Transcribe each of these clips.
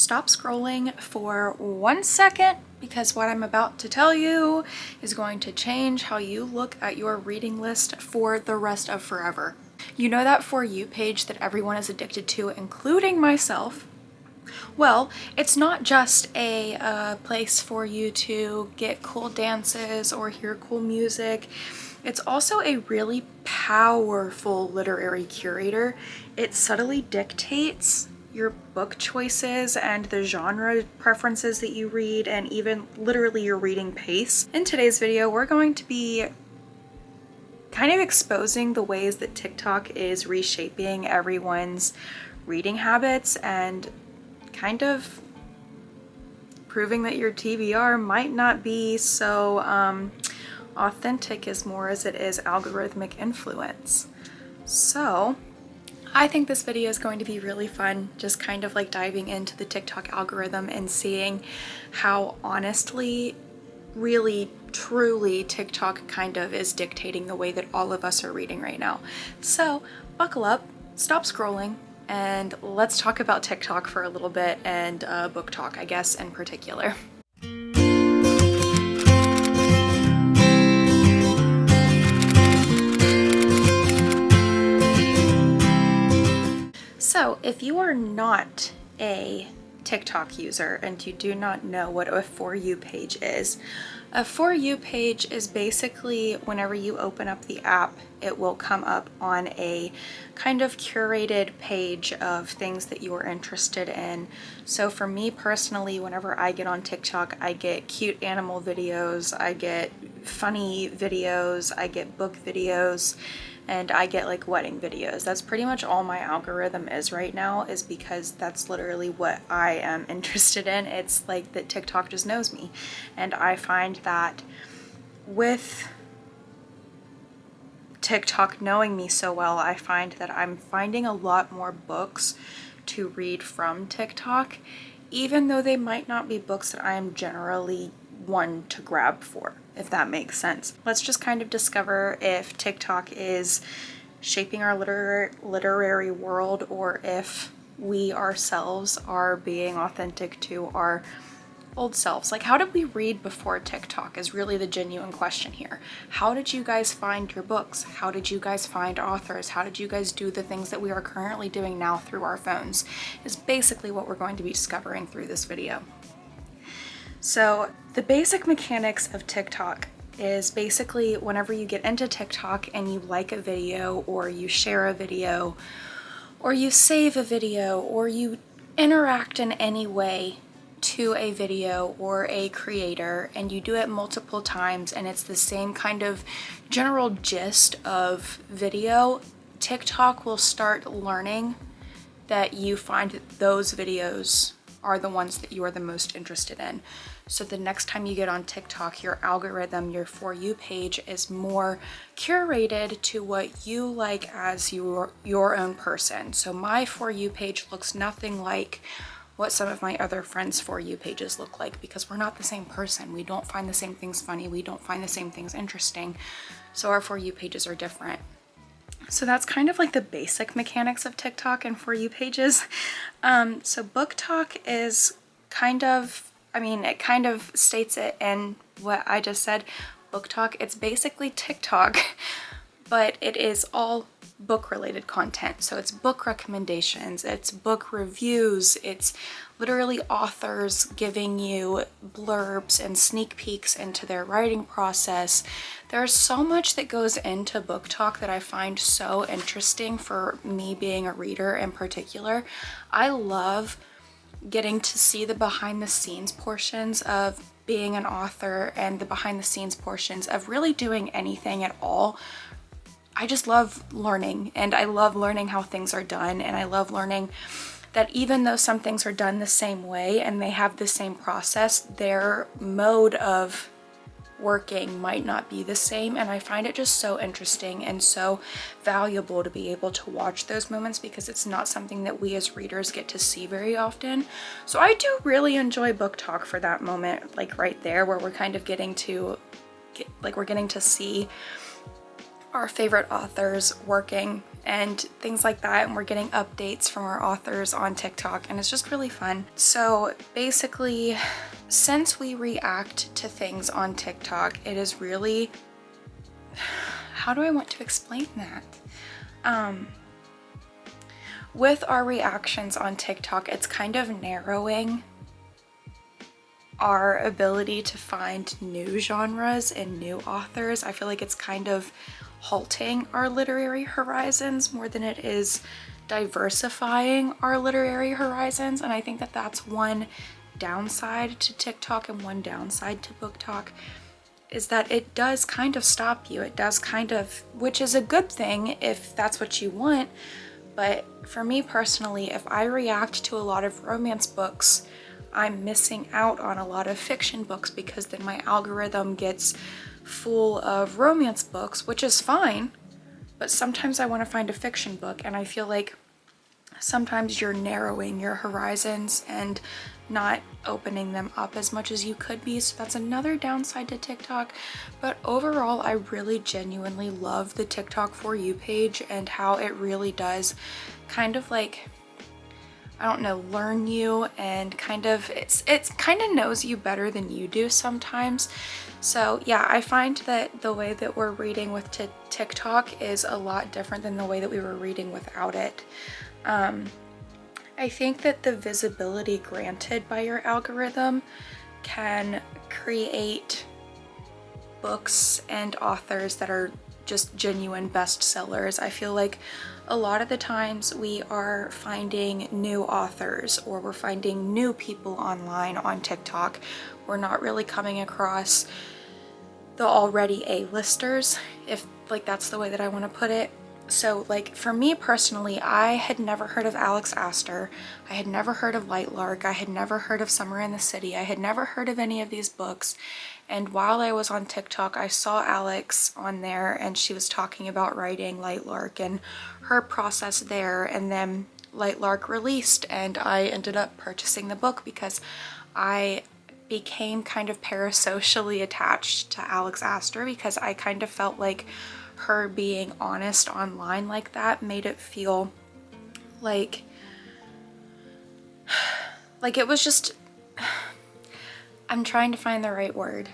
stop scrolling for 1 second because what I'm about to tell you is going to change how you look at your reading list for the rest of forever. You know that For You page that everyone is addicted to, including myself? Well, it's not just a place for you to get cool dances or hear cool music. It's also a really powerful literary curator. It subtly dictates your book choices and the genre preferences that you read, and even literally your reading pace. In today's video, we're going to be kind of exposing the ways that TikTok is reshaping everyone's reading habits and kind of proving that your TBR might not be so authentic as more as it is algorithmic influence. So I think this video is going to be really fun, just kind of like diving into the TikTok algorithm and seeing how honestly, really, truly TikTok kind of is dictating the way that all of us are reading right now. So buckle up, stop scrolling, and let's talk about TikTok for a little bit and book talk, I guess, in particular. So if you are not a TikTok user and you do not know what a For You page is, a For You page is basically whenever you open up the app, it will come up on a kind of curated page of things that you are interested in. So for me personally, whenever I get on TikTok, I get cute animal videos, I get funny videos, I get book videos, and I get like wedding videos. That's pretty much all my algorithm is right now, is because that's literally what I am interested in. It's like that TikTok just knows me. And I find that with TikTok knowing me so well, I find that I'm finding a lot more books to read from TikTok, even though they might not be books that I am generally one to grab for, if that makes sense. Let's just kind of discover if TikTok is shaping our literary world, or if we ourselves are being authentic to our old selves. Like, how did we read before TikTok is really the genuine question here. How did you guys find your books? How did you guys find authors? How did you guys do the things that we are currently doing now through our phones? Is basically what we're going to be discovering through this video. So the basic mechanics of TikTok is basically whenever you get into TikTok and you like a video, or you share a video, or you save a video, or you interact in any way to a video or a creator, and you do it multiple times and it's the same kind of general gist of video, TikTok will start learning that you find that those videos are the ones that you are the most interested in. So the next time you get on TikTok, your algorithm, your For You page is more curated to what you like as your own person. So my For You page looks nothing like what some of my other friends' For You pages look like, because we're not the same person. We don't find the same things funny. We don't find the same things interesting. So our For You pages are different. So that's kind of like the basic mechanics of TikTok and For You pages. So Book Talk is kind of, it kind of states it in what I just said. Book Talk, it's basically TikTok, but it is all book related content. So it's book recommendations, it's book reviews, it's literally authors giving you blurbs and sneak peeks into their writing process. There's so much that goes into Book Talk that I find so interesting for me being a reader in particular. I love getting to see the behind the scenes portions of being an author and the behind the scenes portions of really doing anything at all. I just love learning, and I love learning how things are done, and I love learning that even though some things are done the same way and they have the same process, their mode of working might not be the same. And I find it just so interesting and so valuable to be able to watch those moments, because it's not something that we as readers get to see very often. So I do really enjoy Book Talk for that moment, like right there, where we're kind of getting to see our favorite authors working and things like that, and we're getting updates from our authors on TikTok, and it's just really fun. So basically, since we react to things on TikTok, it is really, how do I want to explain that? With our reactions on TikTok, it's kind of narrowing our ability to find new genres and new authors. I feel like it's kind of halting our literary horizons more than it is diversifying our literary horizons. And I think that that's one downside to TikTok and one downside to BookTok, is that it does kind of stop you. It does kind of, which is a good thing if that's what you want. But for me personally, if I react to a lot of romance books, I'm missing out on a lot of fiction books, because then my algorithm gets full of romance books, which is fine, but sometimes I want to find a fiction book, and I feel like sometimes you're narrowing your horizons and not opening them up as much as you could be. So that's another downside to TikTok. But overall, I really genuinely love the TikTok For You page and how it really does kind of like, I don't know, learn you, and kind of, it's kind of knows you better than you do sometimes. So yeah, I find that the way that we're reading with TikTok is a lot different than the way that we were reading without it. I think that the visibility granted by your algorithm can create books and authors that are just genuine bestsellers. I feel like a lot of the times we are finding new authors, or we're finding new people online on TikTok. We're not really coming across the already A-listers, if like that's the way that I want to put it. So like for me personally, I had never heard of Alex Astor. I had never heard of Lightlark. I had never heard of Summer in the City. I had never heard of any of these books. And while I was on TikTok, I saw Alex on there, and she was talking about writing Lightlark and her process there. And then Lightlark released, and I ended up purchasing the book because I became kind of parasocially attached to Alex Astor, because I kind of felt like her being honest online like that made it feel like it was just, I'm trying to find the right word.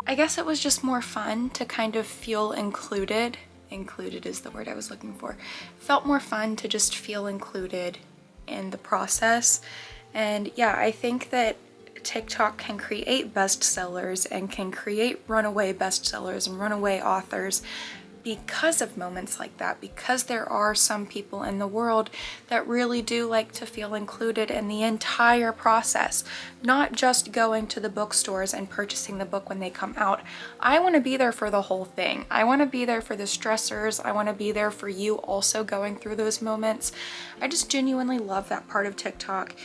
I guess it was just more fun to kind of feel included. Included is the word I was looking for. Felt more fun to just feel included in the process. And yeah, I think that TikTok can create bestsellers and can create runaway bestsellers and runaway authors because of moments like that, because there are some people in the world that really do like to feel included in the entire process, not just going to the bookstores and purchasing the book when they come out. I want to be there for the whole thing. I want to be there for the stressors. I want to be there for you also going through those moments. I just genuinely love that part of TikTok.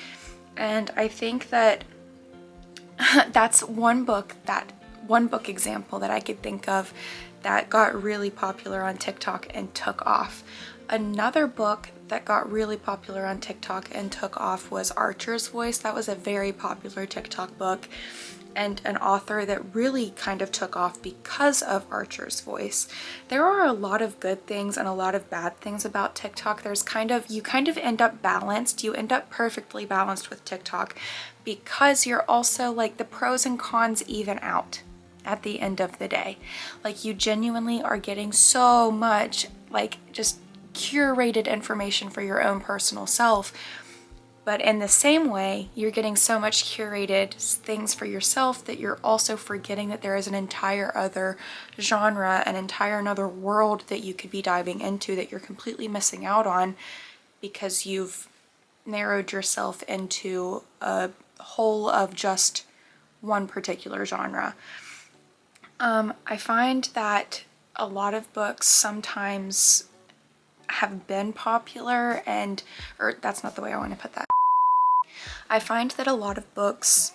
And I think that that's one book example that I could think of that got really popular on TikTok and took off. Another book that got really popular on TikTok and took off was Archer's Voice. That was a very popular TikTok book, and an author that really kind of took off because of Archer's Voice. There are a lot of good things and a lot of bad things about TikTok. You kind of end up balanced. You end up perfectly balanced with TikTok, because you're also like, the pros and cons even out at the end of the day. Like, you genuinely are getting so much like just curated information for your own personal self. But in the same way, you're getting so much curated things for yourself that you're also forgetting that there is an entire other genre, an entire another world that you could be diving into that you're completely missing out on, because you've narrowed yourself into a whole of just one particular genre. I find that a lot of books sometimes have been popular or that's not the way I want to put that. I find that a lot of books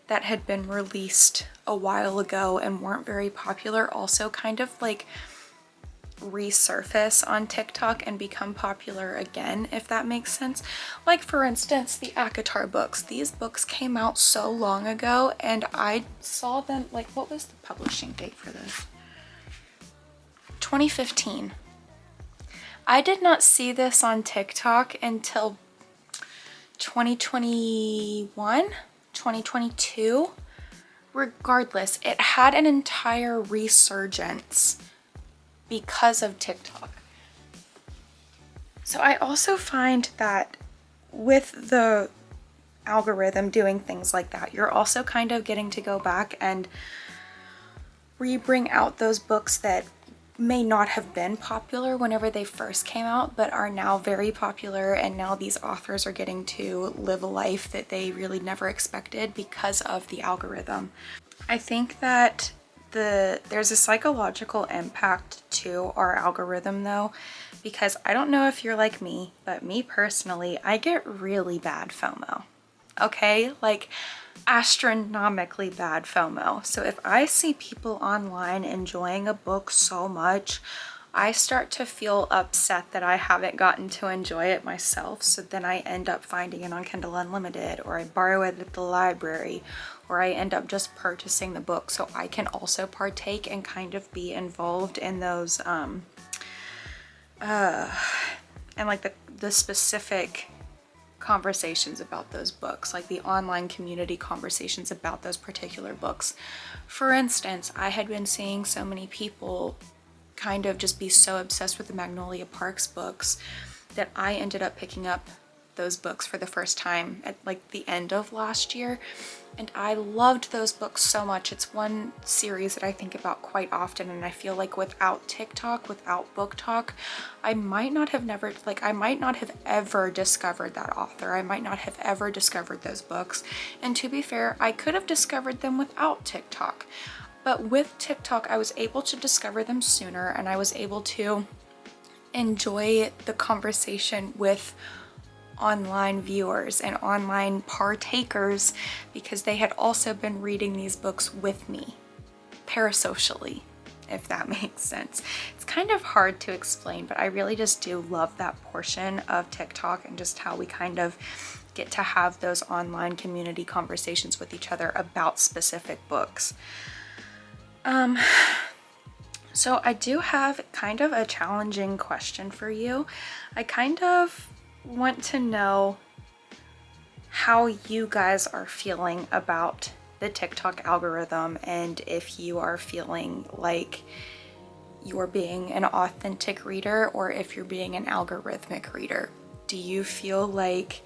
that had been released a while ago and weren't very popular also kind of like resurface on TikTok and become popular again, if that makes sense. Like, for instance, the ACOTAR books. These books came out so long ago, and I saw them, like, what was the publishing date for this? 2015. I did not see this on TikTok until 2021, 2022. Regardless, it had an entire resurgence because of TikTok. So I also find that with the algorithm doing things like that, you're also kind of getting to go back and re-bring out those books that may not have been popular whenever they first came out, but are now very popular, and now these authors are getting to live a life that they really never expected because of the algorithm. I think that there's a psychological impact to our algorithm though, because I don't know if you're like me, but me personally, I get really bad FOMO. Okay, like astronomically bad FOMO. So if I see people online enjoying a book so much, I start to feel upset that I haven't gotten to enjoy it myself. So then I end up finding it on Kindle Unlimited, or I borrow it at the library, or I end up just purchasing the book so I can also partake and kind of be involved in those and like the specific conversations about those books, like the online community conversations about those particular books. For instance, I had been seeing so many people kind of just be so obsessed with the Magnolia Parks books that I ended up picking up those books for the first time at like the end of last year, and I loved those books so much. It's one series that I think about quite often, and I feel like without TikTok, without Book Talk, I might not have ever discovered that author. I might not have ever discovered those books, and to be fair, I could have discovered them without TikTok. But with TikTok, I was able to discover them sooner, and I was able to enjoy the conversation with online viewers and online partakers because they had also been reading these books with me parasocially, if that makes sense. It's kind of hard to explain, but I really just do love that portion of TikTok and just how we kind of get to have those online community conversations with each other about specific books. So I do have kind of a challenging question for you. I kind of want to know how you guys are feeling about the TikTok algorithm, and if you are feeling like you're being an authentic reader or if you're being an algorithmic reader. Do you feel like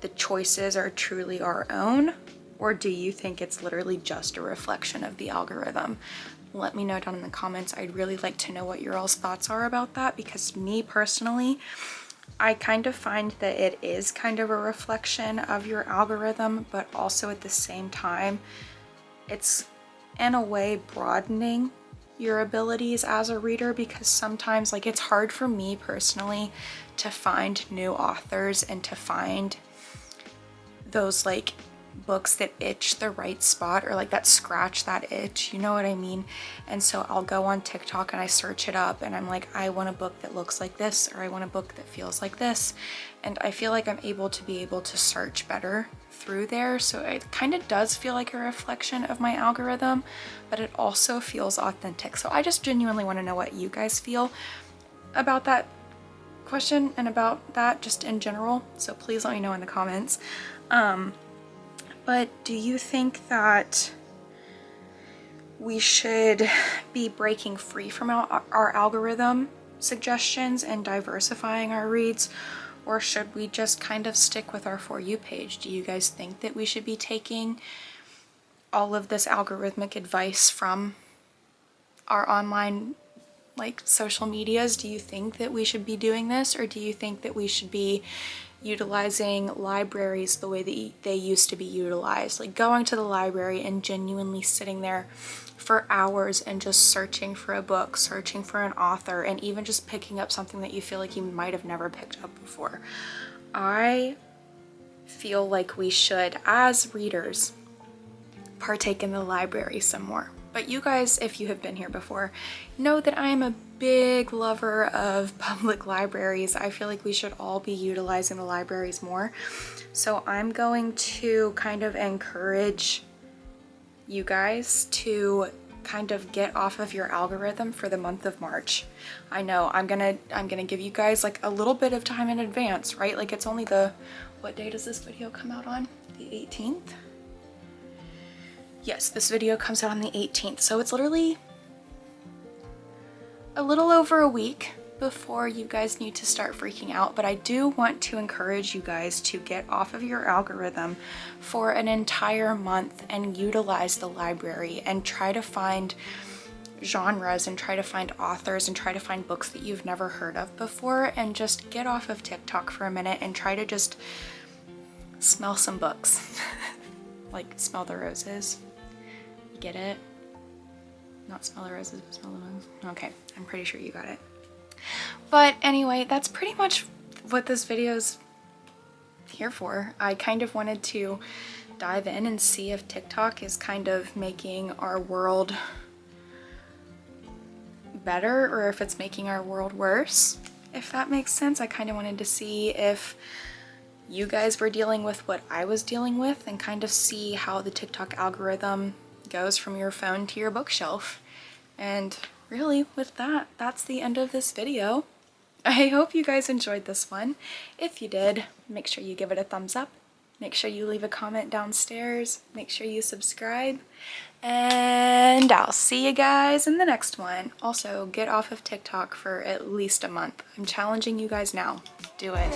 the choices are truly our own, or do you think it's literally just a reflection of the algorithm? Let me know down in the comments. I'd really like to know what your all's thoughts are about that, because me personally, I kind of find that it is kind of a reflection of your algorithm, but also at the same time, it's in a way broadening your abilities as a reader, because sometimes like it's hard for me personally to find new authors and to find those like books that itch the right spot, or like that scratch that itch, you know what I mean? And so I'll go on TikTok and I search it up and I'm like, I want a book that looks like this, or I want a book that feels like this. And I feel like I'm able to search better through there. So it kind of does feel like a reflection of my algorithm, but it also feels authentic. So I just genuinely want to know what you guys feel about that question and about that just in general. So please let me know in the comments. But do you think that we should be breaking free from our algorithm suggestions and diversifying our reads, or should we just kind of stick with our For You page? Do you guys think that we should be taking all of this algorithmic advice from our online like social medias? Do you think that we should be doing this, or do you think that we should be utilizing libraries the way that they used to be utilized, like going to the library and genuinely sitting there for hours and just searching for a book, searching for an author, and even just picking up something that you feel like you might have never picked up before? I feel like we should, as readers, partake in the library some more. But you guys, if you have been here before, know that I am a big lover of public libraries. I feel like we should all be utilizing the libraries more. So I'm going to kind of encourage you guys to kind of get off of your algorithm for the month of March. I know I'm gonna give you guys like a little bit of time in advance, right? Like it's only the, what day does this video come out on? The 18th? Yes, this video comes out on the 18th, so it's literally a little over a week before you guys need to start freaking out. But I do want to encourage you guys to get off of your algorithm for an entire month and utilize the library and try to find genres and try to find authors and try to find books that you've never heard of before, and just get off of TikTok for a minute and try to just smell some books. Like smell the roses. You get it? Not smell the roses, but smell the bugs. Okay, I'm pretty sure you got it. But anyway, that's pretty much what this video's here for. I kind of wanted to dive in and see if TikTok is kind of making our world better or if it's making our world worse, if that makes sense. I kind of wanted to see if you guys were dealing with what I was dealing with and kind of see how the TikTok algorithm goes from your phone to your bookshelf. And really, with that, that's the end of this video. I hope you guys enjoyed this one. If you did, make sure you give it a thumbs up. Make sure you leave a comment downstairs. Make sure you subscribe. And I'll see you guys in the next one. Also, get off of TikTok for at least a month. I'm challenging you guys now. Do it.